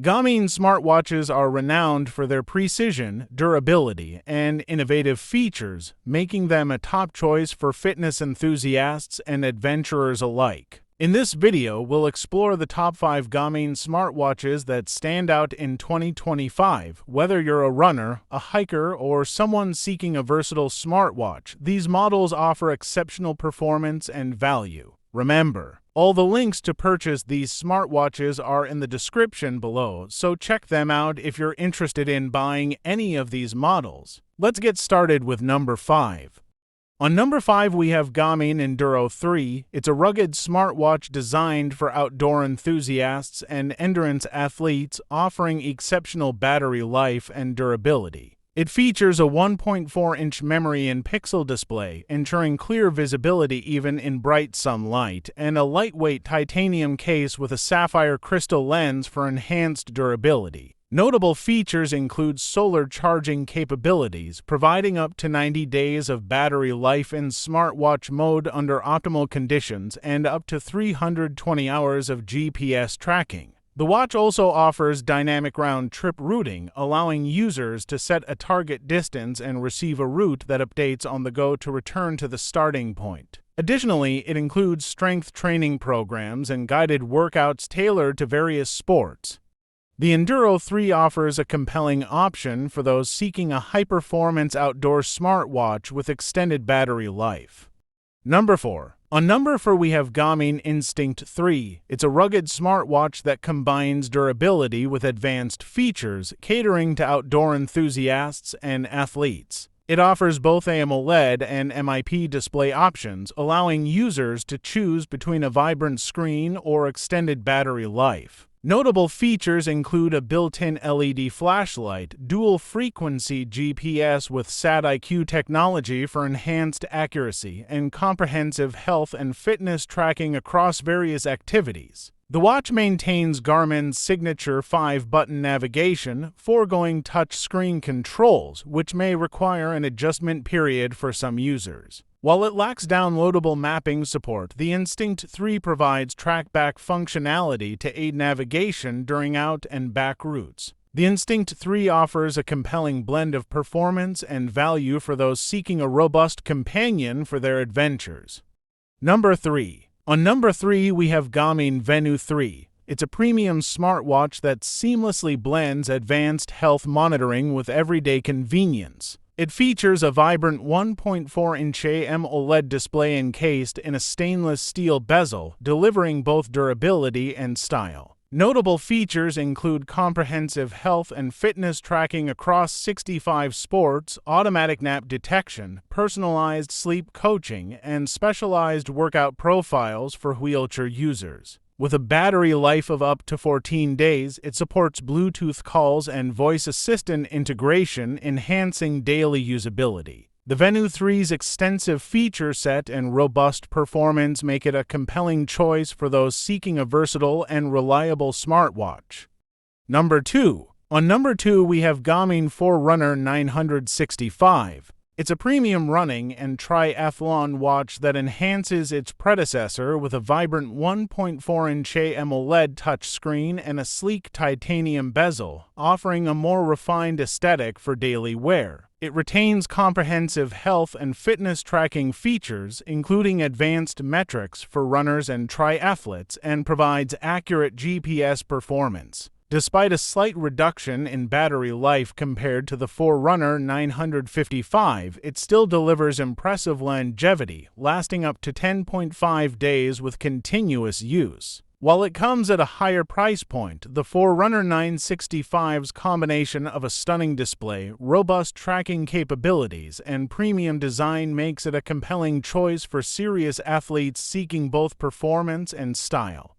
Garmin smartwatches are renowned for their precision, durability, and innovative features, making them a top choice for fitness enthusiasts and adventurers alike. In this video, we'll explore the top 5 Garmin smartwatches that stand out in 2025. Whether you're a runner, a hiker, or someone seeking a versatile smartwatch, these models offer exceptional performance and value. Remember, all the links to purchase these smartwatches are in the description below, so check them out if you're interested in buying any of these models. Let's get started with number 5. On number 5, we have Garmin Enduro 3. It's a rugged smartwatch designed for outdoor enthusiasts and endurance athletes, offering exceptional battery life and durability. It features a 1.4-inch memory and pixel display, ensuring clear visibility even in bright sunlight, and a lightweight titanium case with a sapphire crystal lens for enhanced durability. Notable features include solar charging capabilities, providing up to 90 days of battery life in smartwatch mode under optimal conditions, and up to 320 hours of GPS tracking. The watch also offers dynamic round-trip routing, allowing users to set a target distance and receive a route that updates on the go to return to the starting point. Additionally, it includes strength training programs and guided workouts tailored to various sports. The Enduro 3 offers a compelling option for those seeking a high-performance outdoor smartwatch with extended battery life. Number 4. On number 4, we have Garmin Instinct 3. It's a rugged smartwatch that combines durability with advanced features, catering to outdoor enthusiasts and athletes. It offers both AMOLED and MIP display options, allowing users to choose between a vibrant screen or extended battery life. Notable features include a built-in LED flashlight, dual-frequency GPS with SAT-IQ technology for enhanced accuracy, and comprehensive health and fitness tracking across various activities. The watch maintains Garmin's signature 5-button navigation, foregoing touchscreen controls, which may require an adjustment period for some users. While it lacks downloadable mapping support, the Instinct 3 provides trackback functionality to aid navigation during out and back routes. The Instinct 3 offers a compelling blend of performance and value for those seeking a robust companion for their adventures. Number 3. On number 3, we have Garmin Venu 3. It's a premium smartwatch that seamlessly blends advanced health monitoring with everyday convenience. It features a vibrant 1.4-inch AMOLED display encased in a stainless steel bezel, delivering both durability and style. Notable features include comprehensive health and fitness tracking across 65 sports, automatic nap detection, personalized sleep coaching, and specialized workout profiles for wheelchair users. With a battery life of up to 14 days, it supports Bluetooth calls and voice assistant integration, enhancing daily usability. The Venu 3's extensive feature set and robust performance make it a compelling choice for those seeking a versatile and reliable smartwatch. Number 2. On number 2, we have Garmin Forerunner 965. It's a premium running and triathlon watch that enhances its predecessor with a vibrant 1.4-inch AMOLED touchscreen and a sleek titanium bezel, offering a more refined aesthetic for daily wear. It retains comprehensive health and fitness tracking features, including advanced metrics for runners and triathletes, and provides accurate GPS performance. Despite a slight reduction in battery life compared to the Forerunner 955, it still delivers impressive longevity, lasting up to 10.5 days with continuous use. While it comes at a higher price point, the Forerunner 965's combination of a stunning display, robust tracking capabilities, and premium design makes it a compelling choice for serious athletes seeking both performance and style.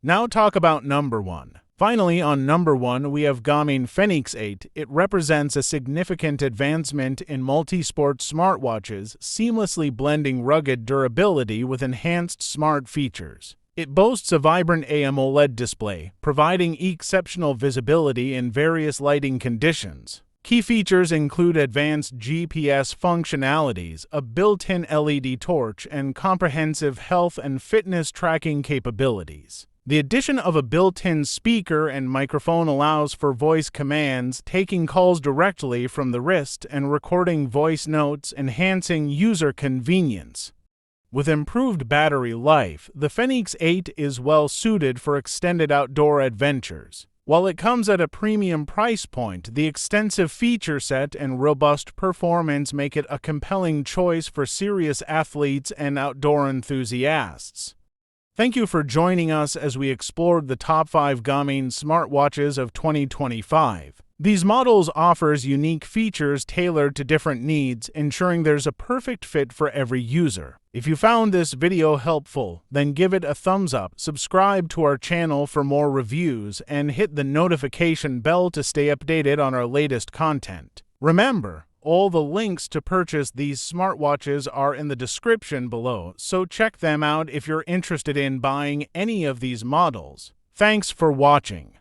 Now talk about number 1. Finally, on number 1, we have Garmin Fenix 8. It represents a significant advancement in multi-sport smartwatches, seamlessly blending rugged durability with enhanced smart features. It boasts a vibrant AMOLED display, providing exceptional visibility in various lighting conditions. Key features include advanced GPS functionalities, a built-in LED torch, and comprehensive health and fitness tracking capabilities. The addition of a built-in speaker and microphone allows for voice commands, taking calls directly from the wrist and recording voice notes, enhancing user convenience. With improved battery life, the Fenix 8 is well suited for extended outdoor adventures. While it comes at a premium price point, the extensive feature set and robust performance make it a compelling choice for serious athletes and outdoor enthusiasts. Thank you for joining us as we explored the top 5 Garmin smartwatches of 2025. These models offers unique features tailored to different needs, ensuring there's a perfect fit for every user. If you found this video helpful, then give it a thumbs up, subscribe to our channel for more reviews, and hit the notification bell to stay updated on our latest content. Remember, all the links to purchase these smartwatches are in the description below, so check them out if you're interested in buying any of these models. Thanks for watching.